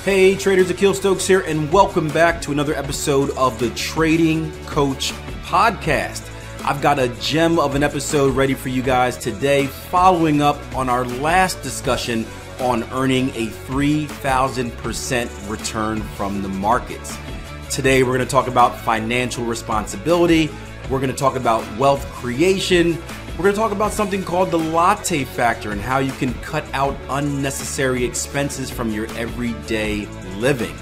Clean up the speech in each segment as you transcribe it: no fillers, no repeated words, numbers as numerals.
Hey traders, Akil here, and welcome back to another episode of the Trading Coach Podcast. I've got a gem of an episode ready for you guys today, following up on our last discussion on earning a 3,000% return from the markets. Today, we're going to talk about financial responsibility. We're going to talk about wealth creation. We're going to talk about something called the latte factor and how you can cut out unnecessary expenses from your everyday living.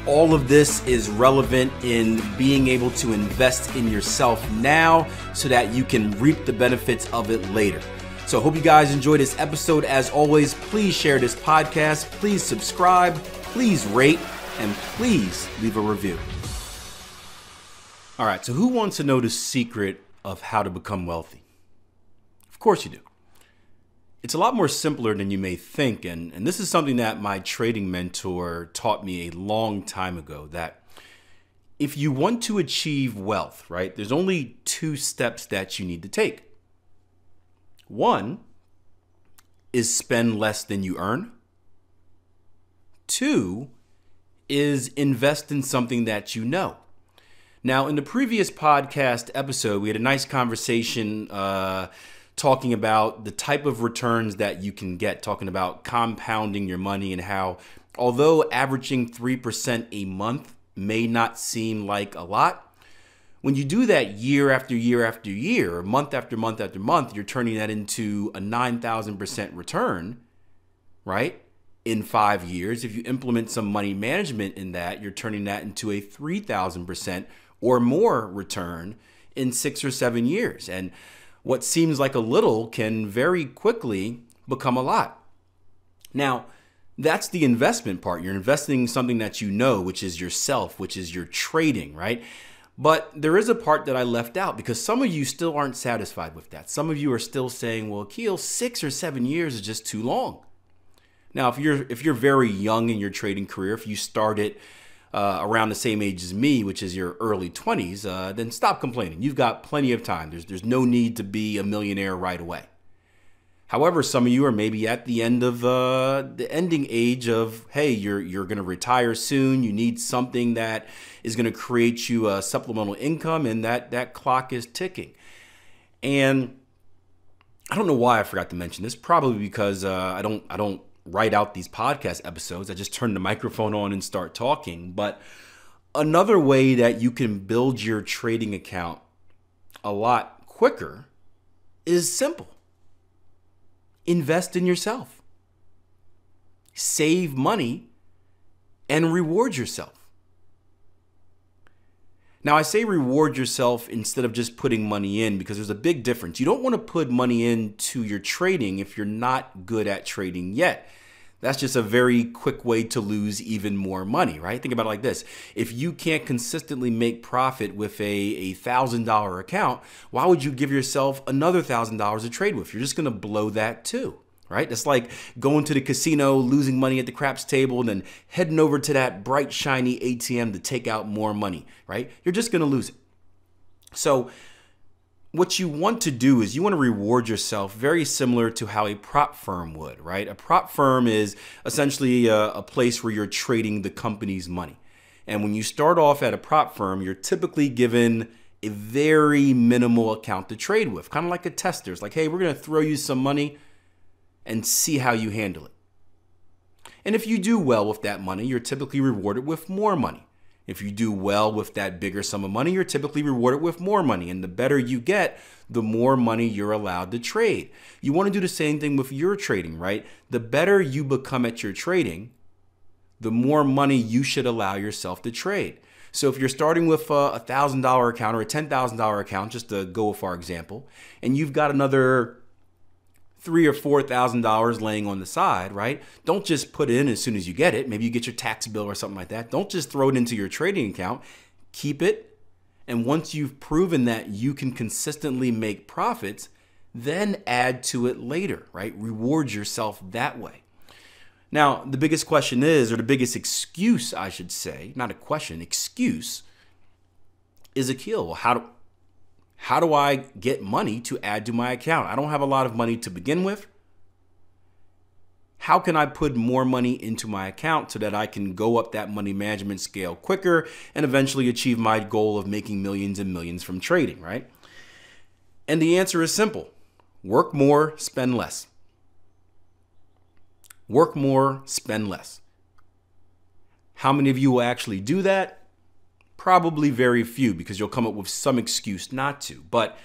All of this is relevant in being able to invest in yourself now so that you can reap the benefits of it later. So I hope you guys enjoy this episode. As always, please share this podcast, please subscribe, please rate, and please leave a review. All right, so who wants to know the secret of how to become wealthy? Of course you do. It's a lot more simpler than you may think, and this is something that my trading mentor taught me a long time ago, that if you want to achieve wealth, right, there's only two steps that you need to take. One is spend less than you earn. Two is invest in something that you know. Now, in the previous podcast episode, we had a nice conversation talking about the type of returns that you can get, talking about compounding your money and how, although averaging 3% a month may not seem like a lot, when you do that year after year after year, month after month after month, you're turning that into a 9,000% return, right? In 5 years. If you implement some money management in that, you're turning that into a 3,000% or more return in 6 or 7 years. And what seems like a little can very quickly become a lot. Now, that's the investment part. You're investing in something that you know, which is yourself, which is your trading, right? But there is a part that I left out because some of you still aren't satisfied with that. Some of you are still saying, well, Akil, 6 or 7 years is just too long. Now, if you're very young in your trading career, if you started around the same age as me, which is your early 20s, then stop complaining. You've got plenty of time. There's no need to be a millionaire right away. However, some of you are maybe at the end of the ending age of, hey, you're going to retire soon. You need something that is going to create you a supplemental income, and that clock is ticking. And I don't know why I forgot to mention this. Probably because I don't write out these podcast episodes. I just turn the microphone on and start talking. But another way that you can build your trading account a lot quicker is simple. Invest in yourself. Save money and reward yourself. Now, I say reward yourself instead of just putting money in because there's a big difference. You don't want to put money into your trading if you're not good at trading yet. That's just a very quick way to lose even more money, right? Think about it like this. If you can't consistently make profit with a $1,000 account, why would you give yourself another $1,000 to trade with? You're just going to blow that too, right? That's like going to the casino, losing money at the craps table, and then heading over to that bright, shiny ATM to take out more money, right? You're just going to lose it. So what you want to do is you want to reward yourself very similar to how a prop firm would, right? A prop firm is essentially a place where you're trading the company's money. And when you start off at a prop firm, you're typically given a very minimal account to trade with, kind of like a tester. It's like, hey, we're going to throw you some money and see how you handle it. And if you do well with that money, you're typically rewarded with more money. If you do well with that bigger sum of money, you're typically rewarded with more money. And the better you get, the more money you're allowed to trade. You want to do the same thing with your trading, right? The better you become at your trading, the more money you should allow yourself to trade. So if you're starting with a $1,000 account or a $10,000 account, just to go with our example, and you've got another $3,000 or $4,000 laying on the side, right? Don't just put it in as soon as you get it. Maybe you get your tax bill or something like that. Don't just throw it into your trading account. Keep it. And once you've proven that you can consistently make profits, then add to it later, right? Reward yourself that way. Now, the biggest question is, or the biggest excuse, I should say, not a question, excuse, is Akil. Well, how do I get money to add to my account? I don't have a lot of money to begin with. How can I put more money into my account so that I can go up that money management scale quicker and eventually achieve my goal of making millions and millions from trading, right? And the answer is simple. Work more, spend less. Work more, spend less. How many of you will actually do that? Probably very few, because you'll come up with some excuse not to. But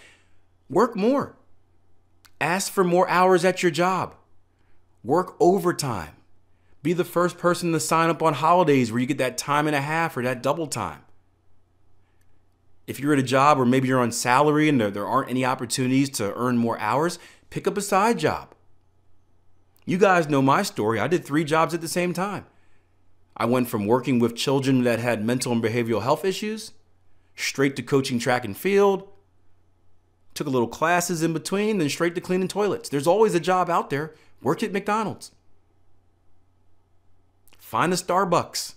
work more. Ask for more hours at your job. Work overtime. Be the first person to sign up on holidays where you get that time and a half or that double time. If you're at a job where maybe you're on salary and there aren't any opportunities to earn more hours, pick up a side job. You guys know my story. I did 3 jobs at the same time. I went from working with children that had mental and behavioral health issues, straight to coaching track and field, took a little classes in between, then straight to cleaning toilets. There's always a job out there. Work at McDonald's. Find a Starbucks.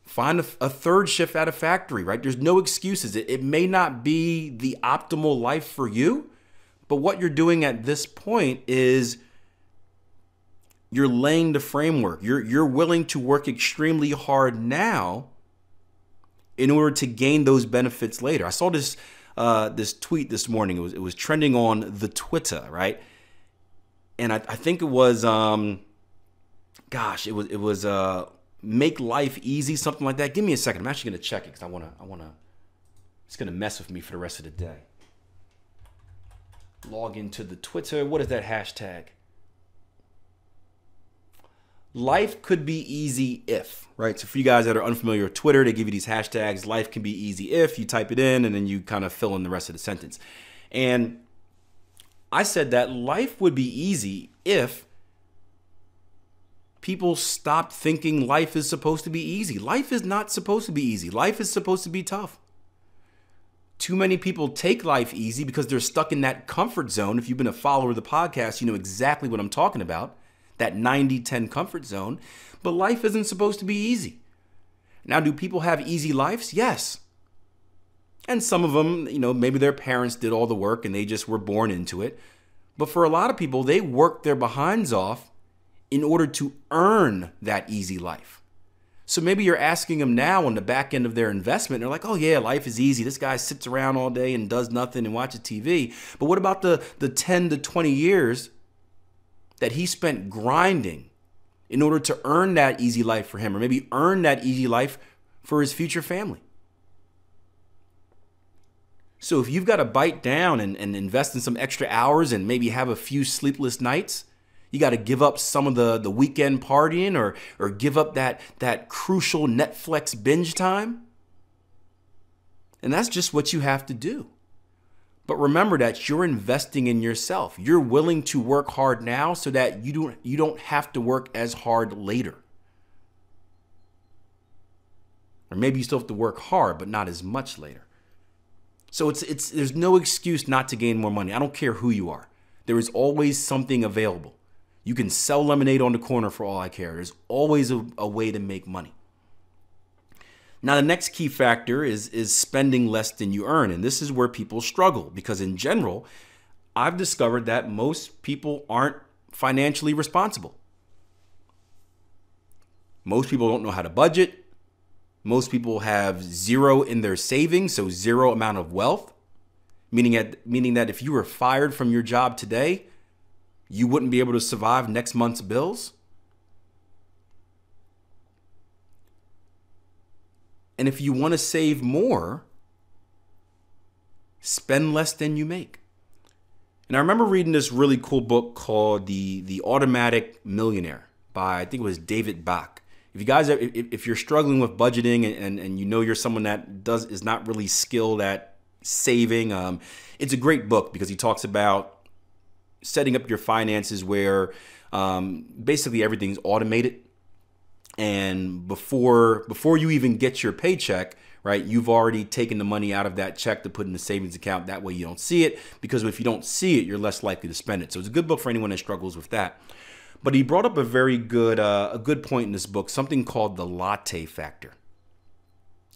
Find a third shift at a factory, right? There's no excuses. It may not be the optimal life for you, but what you're doing at this point is you're laying the framework. You're willing to work extremely hard now in order to gain those benefits later. I saw this tweet this morning. It was trending on the Twitter, right? And I think it was it was make life easy, something like that. Give me a second. I'm actually gonna check it because I wanna. It's gonna mess with me for the rest of the day. Log into the Twitter. What is that hashtag? Life could be easy if, right? So for you guys that are unfamiliar with Twitter, they give you these hashtags. Life can be easy if. You type it in and then you kind of fill in the rest of the sentence. And I said that life would be easy if people stopped thinking life is supposed to be easy. Life is not supposed to be easy. Life is supposed to be tough. Too many people take life easy because they're stuck in that comfort zone. If you've been a follower of the podcast, you know exactly what I'm talking about. That 90-10 comfort zone. But life isn't supposed to be easy. Now, do people have easy lives? Yes. And some of them, you know, maybe their parents did all the work and they just were born into it. But for a lot of people, they worked their behinds off in order to earn that easy life. So maybe you're asking them now on the back end of their investment, they're like, oh yeah, life is easy. This guy sits around all day and does nothing and watches TV. But what about the 10 to 20 years that he spent grinding in order to earn that easy life for him, or maybe earn that easy life for his future family? So if you've got to bite down and invest in some extra hours and maybe have a few sleepless nights, you got to give up some of the weekend partying or give up that crucial Netflix binge time. And that's just what you have to do. But remember that you're investing in yourself. You're willing to work hard now so that you don't have to work as hard later. Or maybe you still have to work hard, but not as much later. So there's no excuse not to gain more money. I don't care who you are. There is always something available. You can sell lemonade on the corner for all I care. There's always a way to make money. Now, the next key factor is spending less than you earn. And this is where people struggle because in general, I've discovered that most people aren't financially responsible. Most people don't know how to budget. Most people have zero in their savings, so zero amount of wealth, meaning that if you were fired from your job today, you wouldn't be able to survive next month's bills. And if you want to save more, spend less than you make. And I remember reading this really cool book called The Automatic Millionaire by, I think it was David Bach. If you guys are, if you're struggling with budgeting and you know you're someone that is not really skilled at saving, it's a great book because he talks about setting up your finances where basically everything's automated. And before you even get your paycheck, right, you've already taken the money out of that check to put in the savings account. That way you don't see it, because if you don't see it, you're less likely to spend it. So it's a good book for anyone that struggles with that. But he brought up a very good point in this book, something called the latte factor.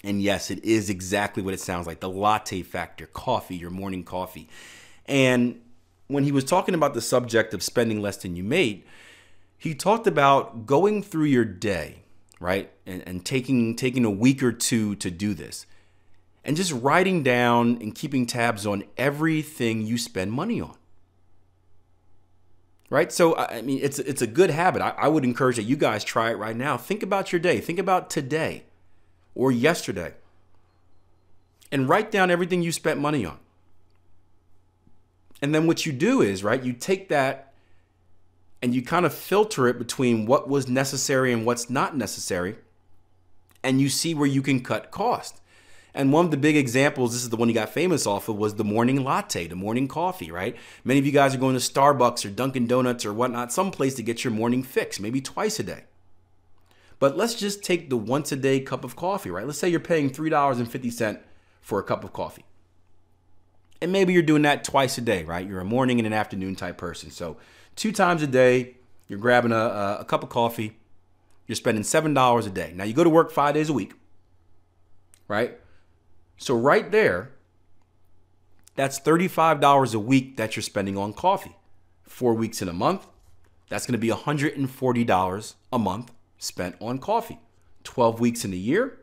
And yes, it is exactly what it sounds like, the latte factor, coffee, your morning coffee. And when he was talking about the subject of spending less than you made, He talked about going through your day, right? And taking a week or two to do this. And just writing down and keeping tabs on everything you spend money on. Right? So, I mean, it's a good habit. I would encourage that you guys try it right now. Think about your day. Think about today or yesterday. And write down everything you spent money on. And then what you do is, right, you take that and you kind of filter it between what was necessary and what's not necessary. And you see where you can cut cost. And one of the big examples, this is the one he got famous off of, was the morning latte, the morning coffee, right? Many of you guys are going to Starbucks or Dunkin' Donuts or whatnot, someplace to get your morning fix, maybe twice a day. But let's just take the once a day cup of coffee, right? Let's say you're paying $3.50 for a cup of coffee. And maybe you're doing that twice a day, right? You're a morning and an afternoon type person. So 2 times a day, you're grabbing a cup of coffee. You're spending $7 a day. Now you go to work 5 days a week, right? So right there, that's $35 a week that you're spending on coffee. 4 weeks in a month, that's going to be $140 a month spent on coffee. 12 weeks in a year,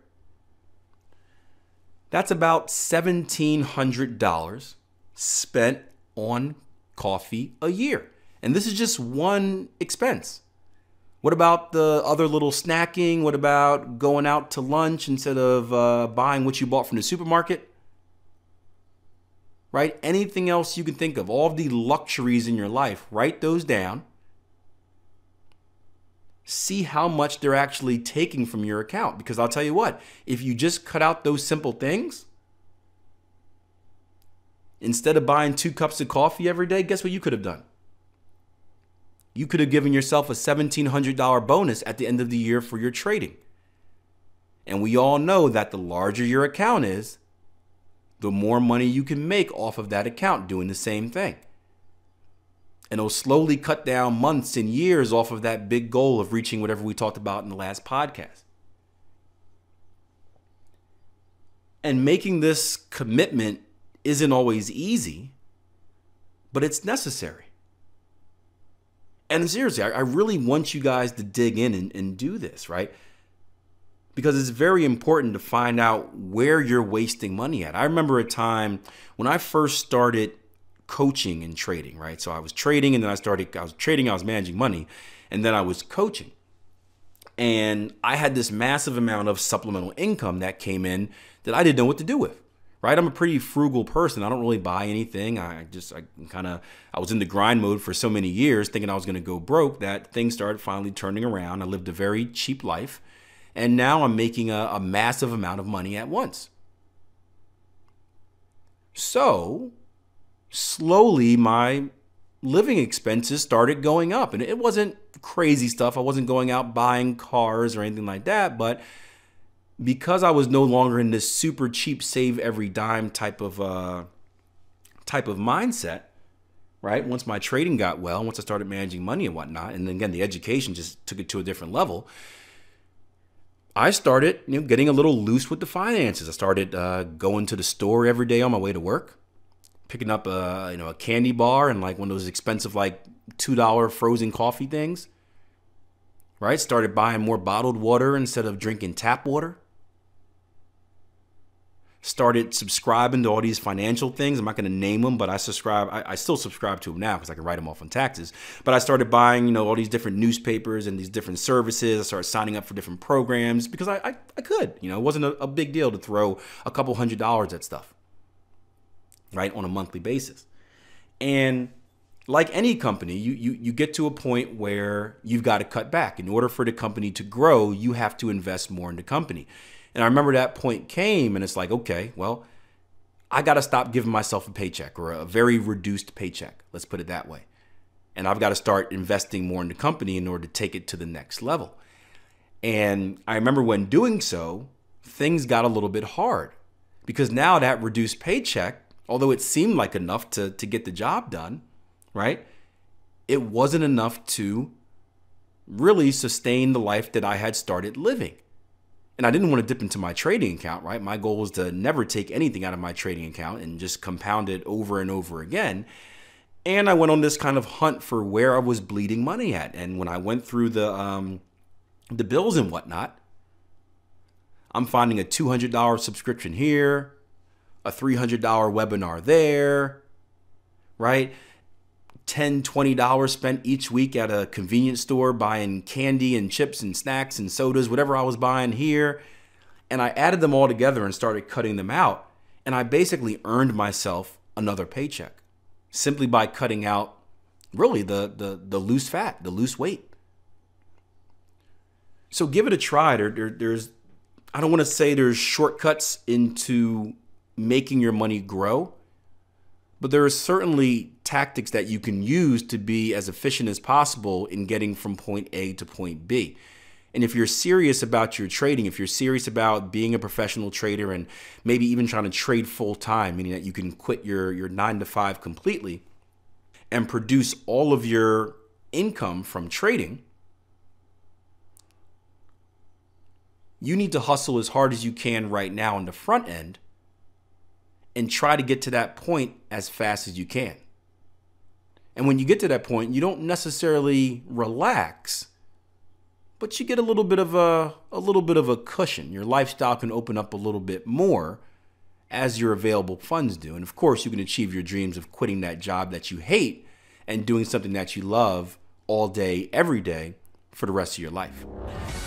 that's about $1,700 spent on coffee a year. And this is just one expense. What about the other little snacking? What about going out to lunch instead of buying what you bought from the supermarket? Right? Anything else you can think of, all of the luxuries in your life, write those down. See how much they're actually taking from your account. Because I'll tell you what, if you just cut out those simple things, instead of buying 2 cups of coffee every day, guess what you could have done? You could have given yourself a $1,700 bonus at the end of the year for your trading. And we all know that the larger your account is, the more money you can make off of that account doing the same thing. And it'll slowly cut down months and years off of that big goal of reaching whatever we talked about in the last podcast. And making this commitment isn't always easy, but it's necessary. And seriously, I really want you guys to dig in and do this, right? Because it's very important to find out where you're wasting money at. I remember a time when I first started coaching and trading, right? So I was trading and then I was managing money, and then I was coaching. And I had this massive amount of supplemental income that came in that I didn't know what to do with, right? I'm a pretty frugal person. I don't really buy anything. I was in the grind mode for so many years thinking I was going to go broke that things started finally turning around. I lived a very cheap life, and now I'm making a massive amount of money at once. So slowly my living expenses started going up, and it wasn't crazy stuff. I wasn't going out buying cars or anything like that, but because I was no longer in this super cheap save every dime type of mindset, right? Once my trading got well, once I started managing money and whatnot, and then again, the education just took it to a different level, I started getting a little loose with the finances. I started going to the store every day on my way to work, picking up a candy bar and like one of those expensive like $2 frozen coffee things, right? Started buying more bottled water instead of drinking tap water. Started subscribing to all these financial things. I'm not going to name them, but I still subscribe to them now because I can write them off on taxes. But I started buying, all these different newspapers and these different services. I started signing up for different programs because I could. It wasn't a big deal to throw a couple $100s at stuff, right, on a monthly basis. And like any company, you get to a point where you've got to cut back. In order for the company to grow, you have to invest more in the company. And I remember that point came and it's like, okay, well, I got to stop giving myself a paycheck or a very reduced paycheck. Let's put it that way. And I've got to start investing more in the company in order to take it to the next level. And I remember when doing so, things got a little bit hard because now that reduced paycheck, although it seemed like enough to get the job done, right? It wasn't enough to really sustain the life that I had started living. And I didn't want to dip into my trading account, right? My goal was to never take anything out of my trading account and just compound it over and over again. And I went on this kind of hunt for where I was bleeding money at. And when I went through the bills and whatnot, I'm finding a $200 subscription here, a $300 webinar there, right? $10, $20 spent each week at a convenience store buying candy and chips and snacks and sodas, whatever I was buying here. And I added them all together and started cutting them out. And I basically earned myself another paycheck simply by cutting out really the loose fat, the loose weight. So give it a try. There's, I don't want to say there's shortcuts into making your money grow, but there are certainly tactics that you can use to be as efficient as possible in getting from point A to point B. And if you're serious about your trading, if you're serious about being a professional trader and maybe even trying to trade full time, meaning that you can quit your 9 to 5 completely and produce all of your income from trading, you need to hustle as hard as you can right now on the front end and try to get to that point as fast as you can. And when you get to that point, you don't necessarily relax, but you get a little bit of a cushion. Your lifestyle can open up a little bit more as your available funds do. And of course, you can achieve your dreams of quitting that job that you hate and doing something that you love all day, every day for the rest of your life.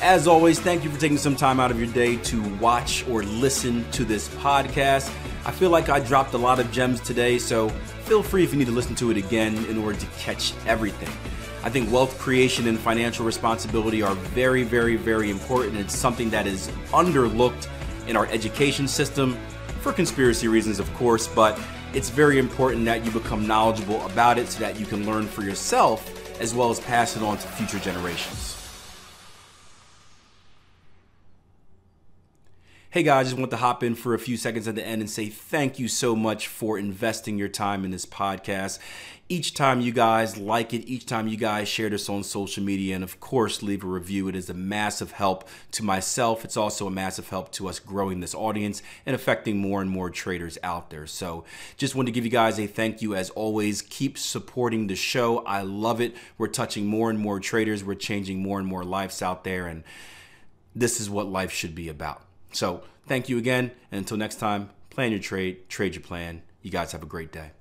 As always, thank you for taking some time out of your day to watch or listen to this podcast. I feel like I dropped a lot of gems today, so feel free if you need to listen to it again in order to catch everything. I think wealth creation and financial responsibility are very, very, very important. It's something that is underlooked in our education system for conspiracy reasons, of course, but it's very important that you become knowledgeable about it so that you can learn for yourself as well as pass it on to future generations. Hey guys, just want to hop in for a few seconds at the end and say thank you so much for investing your time in this podcast. Each time you guys like it, each time you guys share this on social media, and of course leave a review, it is a massive help to myself. It's also a massive help to us growing this audience and affecting more and more traders out there. So just wanted to give you guys a thank you as always. Keep supporting the show. I love it. We're touching more and more traders. We're changing more and more lives out there, and this is what life should be about. So thank you again, and until next time, plan your trade, trade your plan. You guys have a great day.